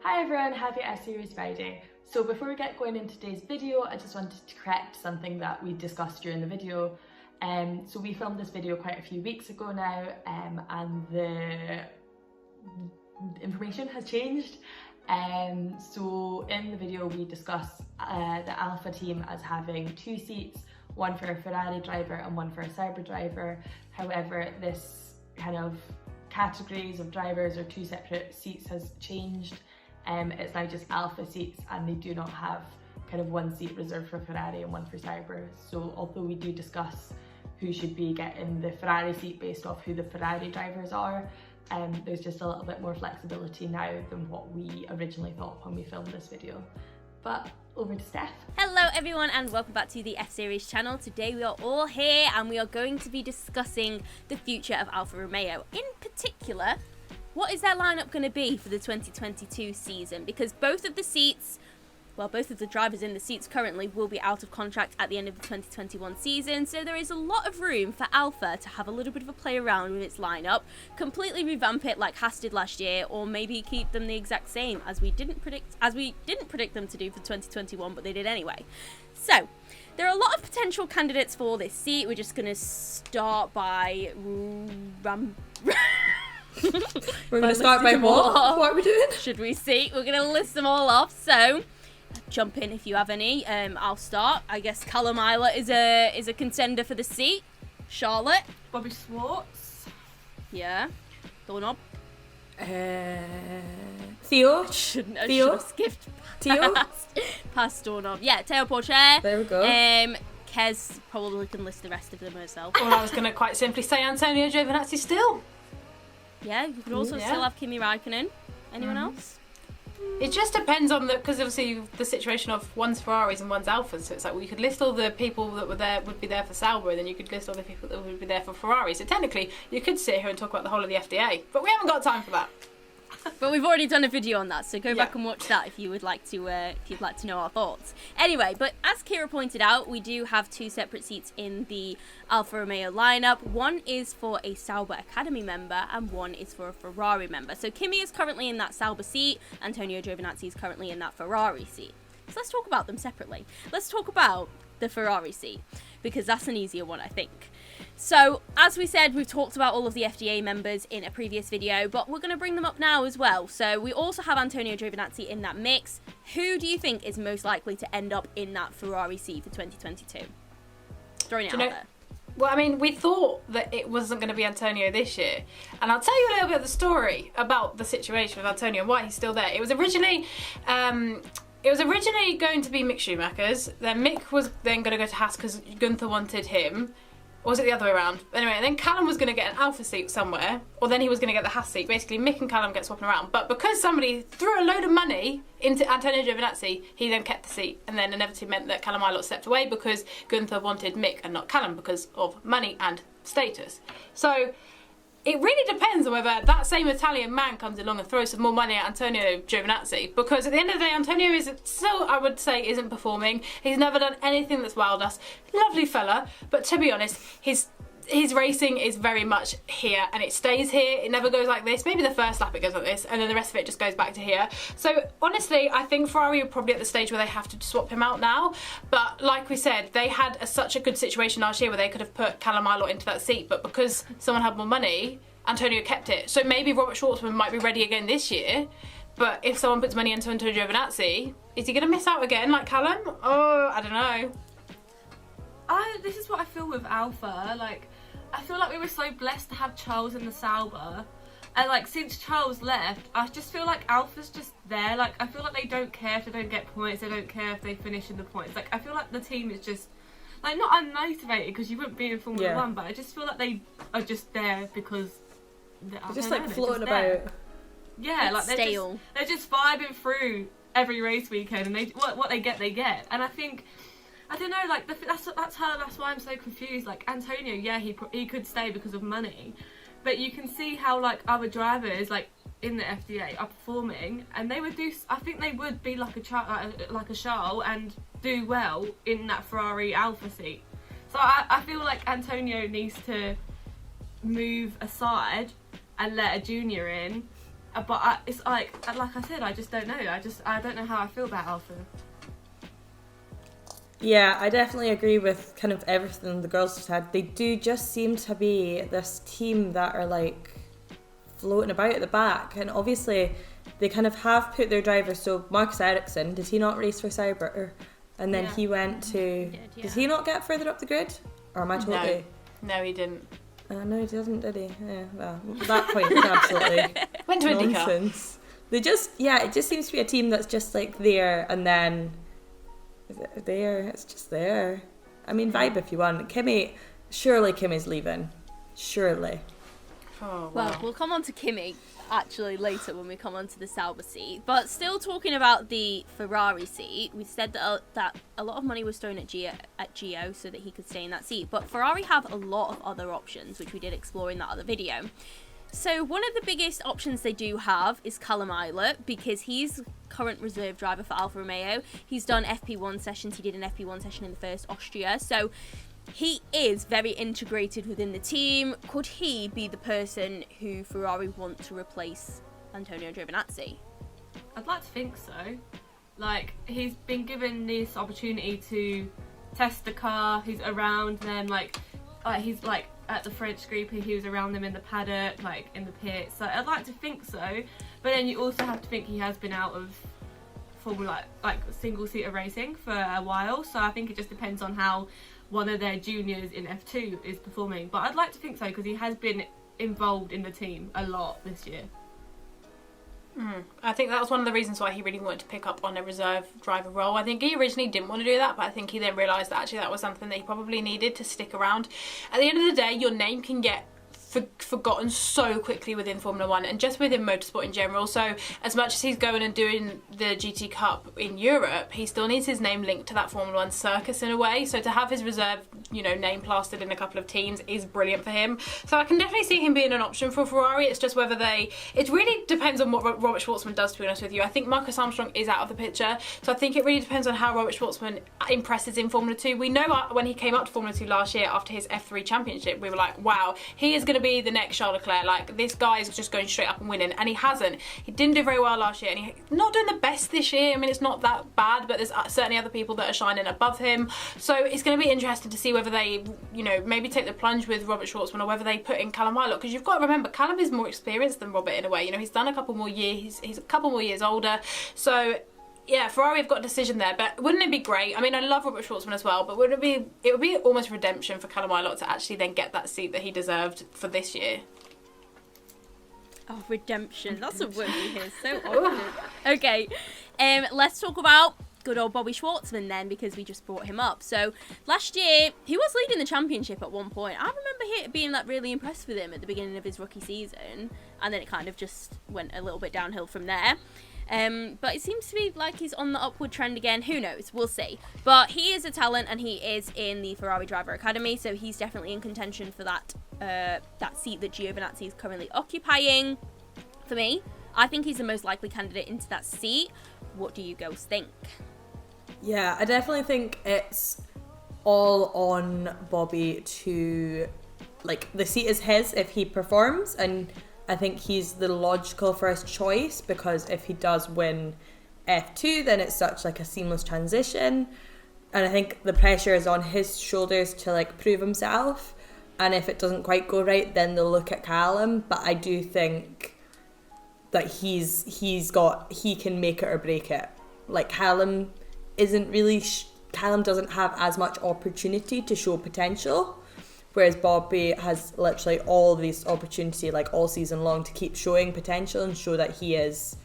Hi everyone, happy FSeries Friday. So before we get going into today's video, I just wanted to correct something that we discussed during the video. So we filmed this video quite a few weeks ago now, and the information has changed. So in the video we discuss the Alfa team as having two seats, one for a Ferrari driver and one for a Sauber driver. However, this kind of categories of drivers or two separate seats has changed. It's now just Alfa seats, and they do not have kind of one seat reserved for Ferrari and one for Sauber. So although we do discuss who should be getting the Ferrari seat based off who the Ferrari drivers are, there's just a little bit more flexibility now than what we originally thought when we filmed this video. But over to Steph. Hello everyone and welcome back to the F-Series channel. Today we are all here and we are going to be discussing the future of Alfa Romeo. In particular, what is their lineup going to be for the 2022 season? Because both of the drivers in the seats currently will be out of contract at the end of the 2021 season, so there is a lot of room for Alfa to have a little bit of a play around with its lineup, completely revamp it like Haas did last year, or maybe keep them the exact same as we didn't predict them to do for 2021, but they did anyway. So there are a lot of potential candidates for this seat. We're just going to start by We're going to start by what? What are we doing? Should we see? We're going to list them all off, so jump in if you have any. I'll start. I guess Callum Isla is a contender for the seat. Charlotte. Bobby Schwartz. Yeah. Doorknob. Theo. I should Theo. have skipped Theo. past Doorknob. Yeah, Teo Porcher. There we go. Kez probably can list the rest of them herself. Well, I was going to quite simply say Antonio Giovinazzi still. Yeah, you could also still have Kimi Raikkonen. Anyone else? It just depends on because obviously the situation of one's Ferraris and one's Alfas, so it's like we could list all the people that would be there for Sauber, and then you could list all the people that would be there for Ferrari. So technically, you could sit here and talk about the whole of the FDA, but we haven't got time for that. But we've already done a video on that, so go back and watch that if you would like to know our thoughts. Anyway, but as Kira pointed out, we do have two separate seats in the Alfa Romeo lineup. One is for a Sauber Academy member and one is for a Ferrari member. So Kimi is currently in that Sauber seat, Antonio Giovinazzi is currently in that Ferrari seat. So let's talk about them separately. Let's talk about the Ferrari seat, because that's an easier one, I think. So, as we said, we've talked about all of the FDA members in a previous video, but we're going to bring them up now as well. So, we also have Antonio Giovinazzi in that mix. Who do you think is most likely to end up in that Ferrari seat for 2022? Throwing it out there. Well, I mean, we thought that it wasn't going to be Antonio this year. And I'll tell you a little bit of the story about the situation with Antonio and why he's still there. It was originally going to be Mick Schumacher's. Then Mick was then going to go to Haas because Gunther wanted him. Or was it the other way around? Anyway, and then Callum was going to get an Alfa seat somewhere, or then he was going to get the Haas seat. Basically, Mick and Callum get swapping around. But because somebody threw a load of money into Antonio Giovinazzi, he then kept the seat. And then inevitably meant that Callum Ilott stepped away because Gunther wanted Mick and not Callum because of money and status. So it really depends on whether that same Italian man comes along and throws some more money at Antonio Giovinazzi, because at the end of the day, Antonio is still, I would say, isn't performing. He's never done anything that's wowed us. Lovely fella, but to be honest, his racing is very much here and it stays here. It never goes like this. Maybe the first lap it goes like this and then the rest of it just goes back to here. So honestly, I think Ferrari are probably at the stage where they have to swap him out now. But like we said, they had such a good situation last year where they could have put Callum Ilott into that seat, but because someone had more money, Antonio kept it. So maybe Robert Schwartzman might be ready again this year, but if someone puts money into Antonio Giovinazzi, is he going to miss out again like Callum? Oh, I don't know. This is what I feel with Alfa. Like, I feel like we were so blessed to have Charles in the Sauber, and like since Charles left, I just feel like Alfa's just there. Like, I feel like they don't care if they don't get points, they don't care if they finish in the points. Like, I feel like the team is just like not unmotivated, because you wouldn't be in Formula One, but I just feel like they are just there because they're just like floating about. Yeah, like they're just vibing through every race weekend, and they what they get. And I think, I don't know, like that's why I'm so confused. Like Antonio, yeah, he could stay because of money, but you can see how like other drivers like in the FDA are performing, and they would do. I think they would be like a Charles and do well in that Ferrari Alfa seat. So I feel like Antonio needs to move aside and let a junior in, it's like I said, I just don't know. I don't know how I feel about Alfa. Yeah, I definitely agree with kind of everything the girls just had. They do just seem to be this team that are like floating about at the back, and obviously they kind of have put their drivers. So Marcus Ericsson, did he not race for Sauber? And then he went to. Did he not get further up the grid? Or am I totally? No, he didn't. No, he didn't, did he? Yeah, well, that point is absolutely went to nonsense. They just, it just seems to be a team that's just like there and then there. It's just there. I mean, vibe if you want. Surely Kimmy's leaving. Surely. Oh, wow. Well, we'll come on to Kimi actually later when we come on to the Sauber seat. But still talking about the Ferrari seat, we said that a lot of money was thrown at Gio so that he could stay in that seat. But Ferrari have a lot of other options, which we did explore in that other video. So one of the biggest options they do have is Callum Ilott, because he's current reserve driver for Alfa Romeo. He's done FP1 sessions. He did an FP1 session in the first Austria. So he is very integrated within the team. Could he be the person who Ferrari want to replace Antonio Giovinazzi? I'd like to think so. Like, he's been given this opportunity to test the car. He's around them, he's like at the French group. He was around them in the paddock, like in the pit. So I'd like to think so. But then you also have to think he has been out of Formula like single-seater racing for a while. So I think it just depends on how one of their juniors in F2 is performing. But I'd like to think so, because he has been involved in the team a lot this year. I think that was one of the reasons why he really wanted to pick up on a reserve driver role. I think he originally didn't want to do that, but I think he then realised that actually that was something that he probably needed to stick around. At the end of the day, your name can get forgotten so quickly within Formula 1 and just within motorsport in general. So as much as he's going and doing the GT Cup in Europe, he still needs his name linked to that Formula 1 circus in a way. So to have his reserve, name plastered in a couple of teams is brilliant for him. So I can definitely see him being an option for Ferrari. It's just whether it really depends on what Robert Schwartzman does, to be honest with you. I think Marcus Armstrong is out of the picture. So I think it really depends on how Robert Schwartzman impresses in Formula 2. We know when he came up to Formula 2 last year after his F3 championship, we were like, wow, he is going to be the next Charles Leclerc. Like, this guy is just going straight up and winning, and he hasn't. He didn't do very well last year, and he's not doing the best this year. I mean, it's not that bad, but there's certainly other people that are shining above him. So it's going to be interesting to see whether they, maybe take the plunge with Robert Schwartzman, or whether they put in Callum Ilott, because you've got to remember, Callum is more experienced than Robert in a way. He's done a couple more years. He's a couple more years older. So yeah, Ferrari have got a decision there, but wouldn't it be great? I mean, I love Robert Schwartzman as well, but it would be almost redemption for Callum Ilott to actually then get that seat that he deserved for this year. Oh, redemption. That's a word we hear so often. Okay, let's talk about good old Bobby Schwartzman then, because we just brought him up. So last year, he was leading the championship at one point. I remember being really impressed with him at the beginning of his rookie season, and then it kind of just went a little bit downhill from there. But it seems to be like he's on the upward trend again. Who knows? We'll see. But he is a talent, and he is in the Ferrari Driver Academy, so he's definitely in contention for that seat that Giovinazzi is currently occupying. For me, I think he's the most likely candidate into that seat. What do you girls think? Yeah, I definitely think it's all on Bobby to, the seat is his if he performs, and I think he's the logical first choice, because if he does win F2, then it's such a seamless transition, and I think the pressure is on his shoulders to prove himself, and if it doesn't quite go right, then they'll look at Callum. But I do think that he can make it or break it. Callum isn't really Callum doesn't have as much opportunity to show potential, whereas Bobby has literally all these opportunity all season long to keep showing potential and show that he is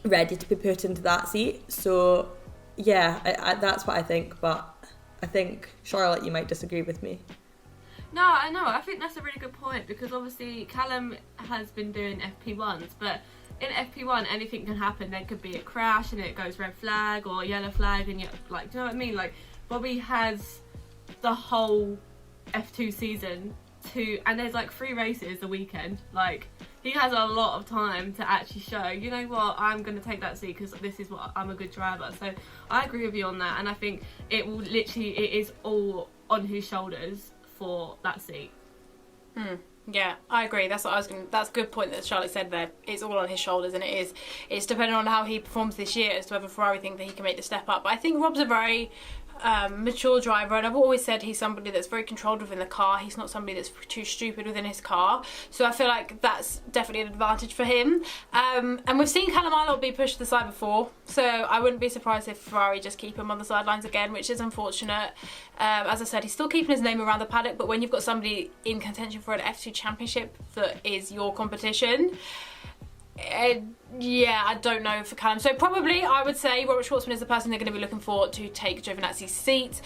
ready to be put into that seat. So yeah, I that's what I think, but I think, Charlotte, you might disagree with me. No, I know. I think that's a really good point, because obviously Callum has been doing FP1s, but in FP1 anything can happen. There could be a crash and it goes red flag or yellow flag, and do you know what I mean? Bobby has the whole F2 season and there's 3 races a weekend. He has a lot of time to actually show, you know what, I'm going to take that seat because this is what I'm a good driver. So I agree with you on that, and I think it is all on his shoulders for that seat. Yeah, I agree. That's what I was going. That's a good point that Charlotte said there. It's all on his shoulders, and it's depending on how he performs this year as to whether Ferrari think that he can make the step up. But I think Rob's a very mature driver, and I've always said he's somebody that's very controlled within the car. He's not somebody that's too stupid within his car, so I feel like that's definitely an advantage for him. And we've seen Callum Ilott be pushed to the side before, so I wouldn't be surprised if Ferrari just keep him on the sidelines again, which is unfortunate. As I said, he's still keeping his name around the paddock, but when you've got somebody in contention for an F2 championship that is your competition, yeah, I don't know for Callum. So probably I would say Robert Schwartzman is the person they're going to be looking for to take Giovinazzi's seat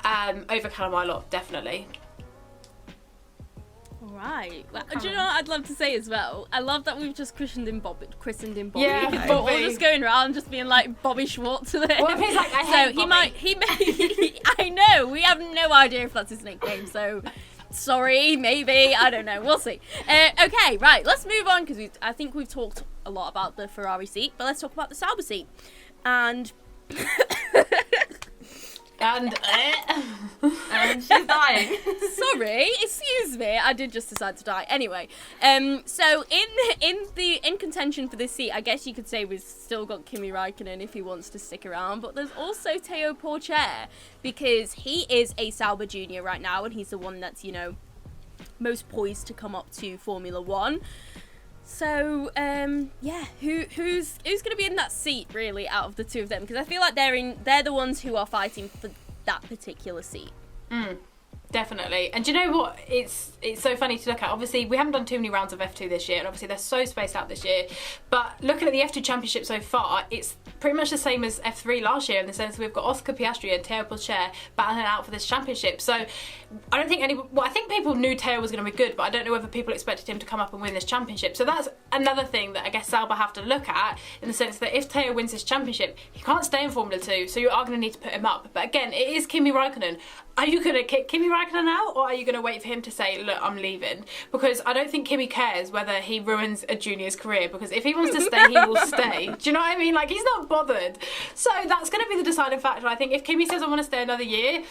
over Callum Ilott, definitely. Right. Well, do you know what I'd love to say as well? I love that we've just christened him Bobby. Yeah, We're all just going around just being like Bobby Schwartz to this. Well, if he's like, I hate Bobby. He may. I know. We have no idea if that's his nickname. So. Sorry, maybe, I don't know, we'll see. Okay, right, let's move on, because I think we've talked a lot about the Ferrari seat, but let's talk about the Sauber seat. And she's dying. Sorry, excuse me, I did just decide to die. Anyway, so in contention for this seat, I guess you could say we've still got Kimi Räikkönen if he wants to stick around, but there's also Théo Pourchaire, because he is a Sauber junior right now, and he's the one that's, you know, most poised to come up to Formula One. So, yeah, who's going to be in that seat, really, out of the two of them? Because I feel like they're the ones who are fighting for that particular seat. Definitely. And do you know what? It's so funny to look at. Obviously, we haven't done too many rounds of F2 this year, and obviously they're so spaced out this year. But looking at the F2 Championship so far, it's pretty much the same as F3 last year in the sense that we've got Oscar Piastri and Théo Pourchaire battling out for this championship. So I don't think I think people knew Théo was going to be good, but I don't know whether people expected him to come up and win this championship. So that's another thing that I guess Sauber have to look at, in the sense that if Théo wins this championship, he can't stay in Formula 2, so you are going to need to put him up. But again, it is Kimi Räikkönen. Are you going to kick Kimi Räikkönen out, or are you going to wait for him to say, look, I'm leaving? Because I don't think Kimi cares whether he ruins a junior's career, because if he wants to stay, he will stay. Do you know what I mean? Like, he's not bothered. So that's going to be the deciding factor. I think if Kimi says, I want to stay another year,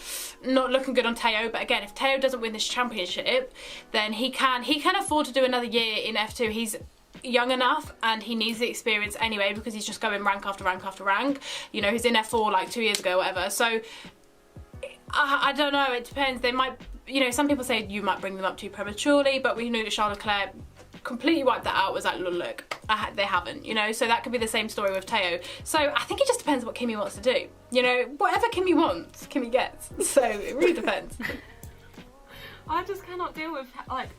not looking good on Théo. But again, if Théo doesn't win this championship, then he can afford to do another year in F2. He's young enough, and he needs the experience anyway, because he's just going rank after rank after rank. You know, he's in F4 like 2 years ago, whatever. So I don't know, it depends. They might, you know, some people say you might bring them up too prematurely, but we knew that Charles Leclerc completely wiped that out, was like, look, they haven't, you know, so that could be the same story with Théo. So I think it just depends what Kimi wants to do. You know, whatever Kimi wants, Kimi gets. So it really depends. I just cannot deal with, like,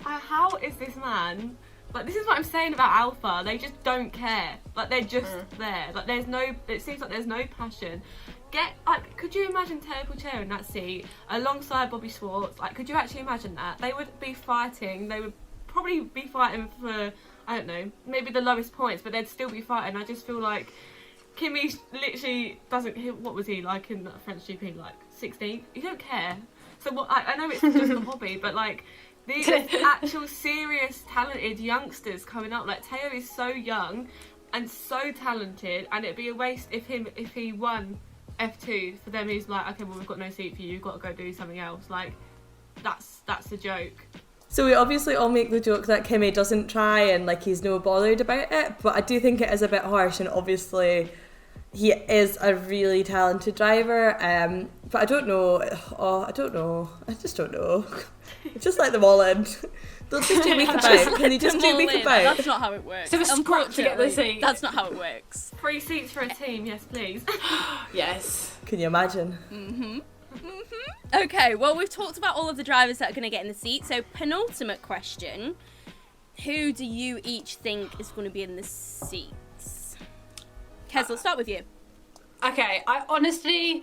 how is this man, like, this is what I'm saying about Alpha, they just don't care. Like, they're just there. Like, it seems like there's no passion. Could you imagine Théo Pourchaire in that seat alongside Bobby Schwartz? Like, could you actually imagine that? They would be fighting. They would probably be fighting for, I don't know, maybe the lowest points, but they'd still be fighting. I just feel like Kimi literally doesn't. What was he like in that French GP? Like 16th. You don't care. So what? I know it's just a hobby, but like these actual serious talented youngsters coming up. Like Théo is so young and so talented, and it'd be a waste if he won F2 for them. He's like, okay, well, we've got no seat for you, you've got to go do something else. Like, that's a joke. So we obviously all make the joke that Kimi doesn't try and like he's no bothered about it, but I do think it is a bit harsh, and obviously he is a really talented driver, but I don't know. I just don't know. Just let them all in. Don't just do week about. Can you just do week about? That's not how it works. So scrap to get the seat. That's not how it works. 3 seats for a team, yes please. Yes. Can you imagine? Okay, well, we've talked about all of the drivers that are going to get in the seat. So penultimate question, who do you each think is going to be in the seats? Kez, let's start with you. Okay, I honestly,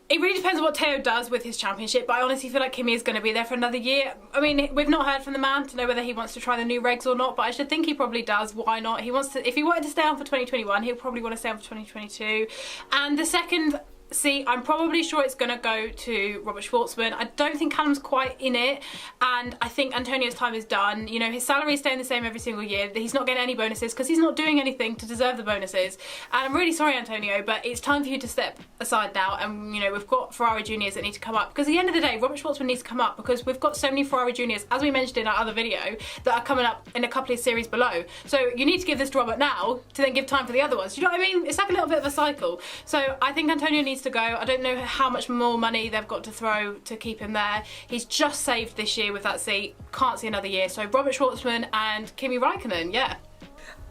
it really depends on what Théo does with his championship, but I honestly feel like Kimi is going to be there for another year. I mean, we've not heard from the man to know whether he wants to try the new regs or not, but I should think he probably does. Why not? He wants to. If he wanted to stay on for 2021, he'll probably want to stay on for 2022. And the second, seat, I'm probably sure it's going to go to Robert Schwartzman. I don't think Callum's quite in it, and I think Antonio's time is done. You know, his salary is staying the same every single year. He's not getting any bonuses because he's not doing anything to deserve the bonuses. And I'm really sorry, Antonio, but it's time for you to step aside now. And, you know, we've got Ferrari juniors that need to come up, because at the end of the day, Robert Schwartzman needs to come up, because we've got so many Ferrari juniors, as we mentioned in our other video, that are coming up in a couple of series below. So you need to give this to Robert now to then give time for the other ones. Do you know what I mean? It's like a little bit of a cycle. So I think Antonio needs to go. I don't know how much more money they've got to throw to keep him there. He's just saved this year with that seat. Can't see another year. So Robert Schwartzman and Kimi Räikkönen, yeah.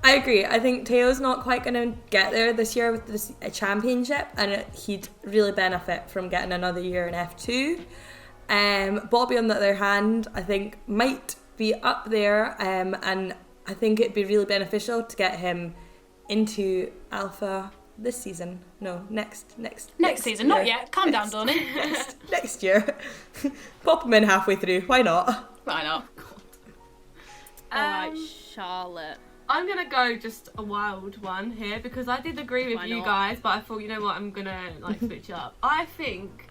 I agree. I think Teo's not quite going to get there this year with this championship, and he'd really benefit from getting another year in F2. Bobby, on the other hand, I think might be up there, and I think it'd be really beneficial to get him into Alpha this season. No, next season. Year. Not yet. Calm down, Donny. Next year. Pop him in halfway through. Why not? Why not? Alright, Charlotte. I'm going to go just a wild one here, because I did agree with you guys, but I thought, you know what, I'm going to like switch up. I think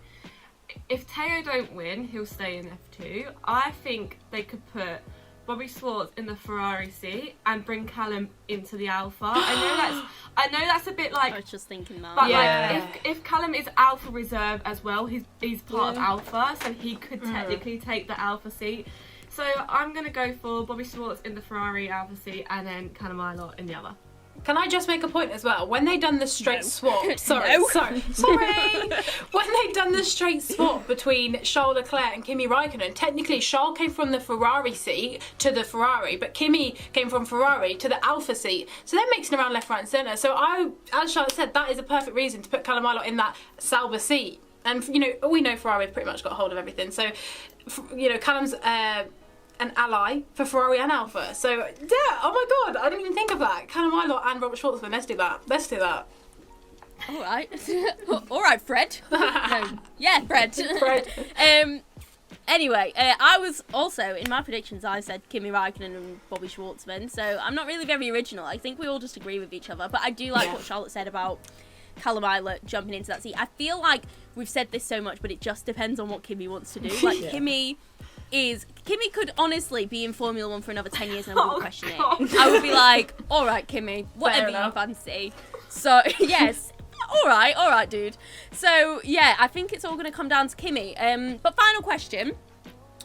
if Teo don't win, he'll stay in F2. I think they could put Bobby Schwartz in the Ferrari seat and bring Callum into the Alpha. I know that's a bit like, I was just thinking that. but Yeah. like if Callum is Alpha reserve as well, he's part of Alpha, so he could technically take the Alpha seat. So I'm gonna go for Bobby Schwartz in the Ferrari Alpha seat, and then Callum Ilott in the other. Can I just make a point as well? When they done the straight swap, sorry. When they done the straight swap between Charles Leclerc and Kimi Räikkönen, technically Charles came from the Ferrari seat to the Ferrari, but Kimi came from Ferrari to the Alpha seat. So they're mixing around left, right and centre. So as Charlotte said, that is a perfect reason to put Callum Ilott in that Sauber seat. And, you know, we know Ferrari have pretty much got hold of everything. So, you know, Callum's an ally for Ferrari and Alpha. So, yeah, oh my God, I didn't even think of that. Callum Ilott and Robert Schwartzman, let's do that. All right. All right, Fred. No. Yeah, Fred. Anyway, I was also, in my predictions, I said Kimi Räikkönen and Bobby Schwartzman, so I'm not really very original. I think we all just agree with each other, but I do like what Charlotte said about Callum Ilott jumping into that seat. I feel like we've said this so much, but it just depends on what Kimi wants to do. Like, Kimi could honestly be in Formula 1 for another 10 years and I wouldn't question it. I would be like, all right, Kimi, whatever you fancy. So, yes, all right, dude. So, yeah, I think it's all going to come down to Kimi. But final question,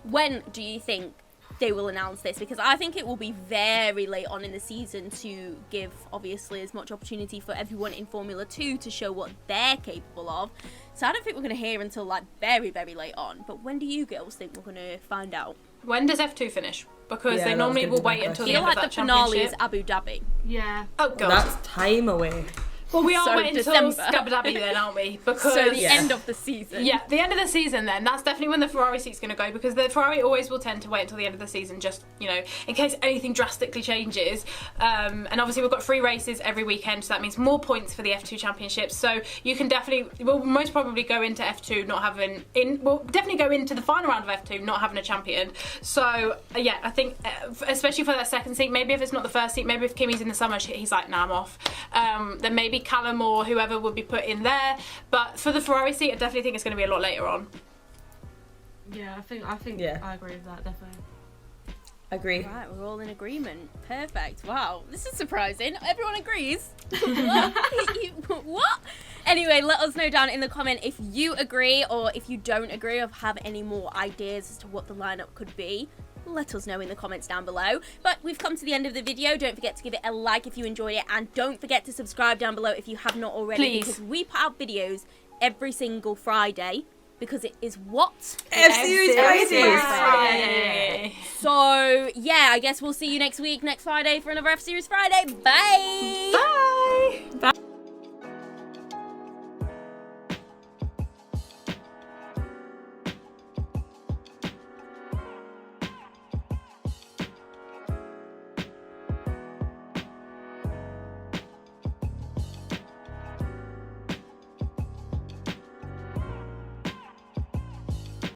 when do you think they will announce this? Because I think it will be very late on in the season to give, obviously, as much opportunity for everyone in Formula 2 to show what they're capable of. So I don't think we're going to hear until, like, very, very late on. But when do you girls think we're going to find out? When does F2 finish? Because they normally will wait until the end of that championship. I feel like the finale is championship. Abu Dhabi. Yeah. Oh, God. That's time away. Well, we are So waiting until December. Abu Dhabi then, aren't we? Because So the end of the season. Yeah, the end of the season then. That's definitely when the Ferrari seat's going to go, because the Ferrari always will tend to wait until the end of the season, just, you know, in case anything drastically changes. And obviously we've got 3 races every weekend, so that means more points for the F2 championships. So you can we'll most probably go into F2 not having, we'll definitely go into the final round of F2 not having a champion. So, yeah, I think, especially for that second seat, maybe if it's not the first seat, maybe if Kimi's in the summer, he's like, nah, I'm off. Then maybe Callum or whoever would be put in there, but for the Ferrari seat I definitely think it's going to be a lot later on. Yeah, I think I agree with that, definitely. Agree. Right, we're all in agreement. Perfect. Wow, this is surprising. Everyone agrees. What? Anyway, let us know down in the comment if you agree or if you don't agree or have any more ideas as to what the lineup could be. Let us know in the comments down below. But we've come to the end of the video. Don't forget to give it a like if you enjoyed it, and don't forget to subscribe down below if you have not already. Please. Because we put out videos every single Friday, because it is what? F-Series Friday. So, yeah, I guess we'll see you next week, next Friday, for another F-Series Friday. Bye! Bye! Bye.